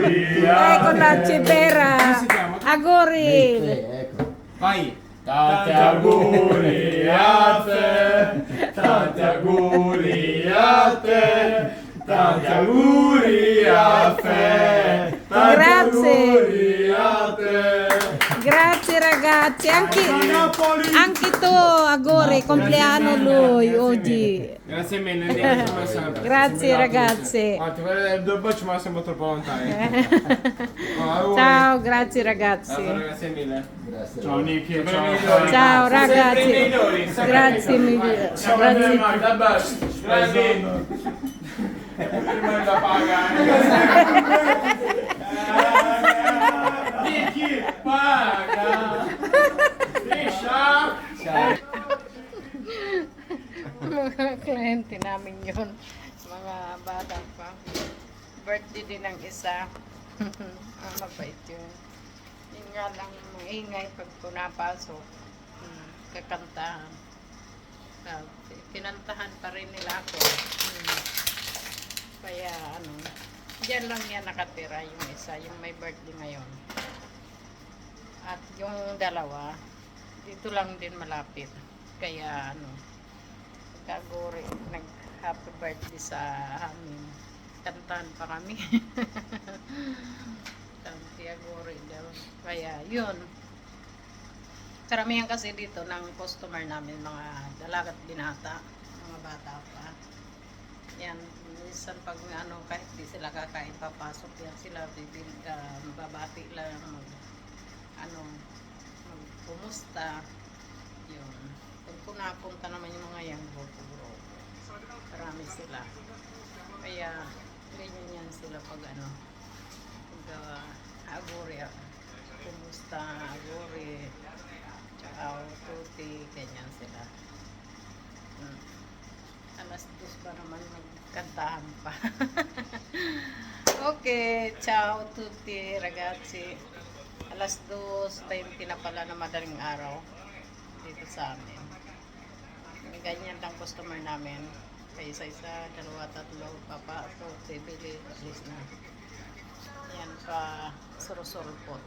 Ecco la Cibera. Auguri. Ecco. Vai! Tanti auguri a te, tanti auguri a te, tanti auguri a te, tanti Grazie. auguri a te. Grazie ragazzi, anche tu auguri, compleanno lui oggi. Grazie mille, andiamo come sempre. Grazie ragazzi. Ti vorrei due baci ma siamo troppo lontani. Ciao, grazie ragazzi. Grazie mille. Grazie. Ciao Nicky, Ciao ragazzi. Sempre Grazie mille. Ciao Grazie. Magda, baci. Prima da pagare. Nicky, paga. Lisha. Mga kliyente namin yun. Mga bata pa. Birthday din ng isa. Mabait yun. Yun nga lang maingay pag punapasok. Kakantahan. Kinantahan pa rin nila ako. Kaya ano, diyan lang yan nakatira yung isa, yung may birthday ngayon. At yung dalawa, dito lang din malapit. Kaya ano, kaguri, nag-happy birthday sa amin. Kantahan pa kami. Aguri daw. Kaya yun. Karamihan kasi dito ng customer namin, mga dalaga at binata, mga bata pa. Yan, minsan pag ano, kahit di sila kakain papasok yan sila, babati lang, magpumusta. Yun. Pag punapunta naman yung mga yan, puro. Marami sila. Kaya, ganyan yan sila pag ano, aguri, kumusta, aguri, tsaka tuti, ganyan sila. Alas 2 pa naman magkantahan pa. Okay, ciao tutti ragazzi. Alas 2:20 na pala na madaling araw dito sa amin. Ganyan lang customer namin. Kaya isa-isa, dalawa, tatlo, papasok, bibili, alis na. Yan pa, suro-suro po.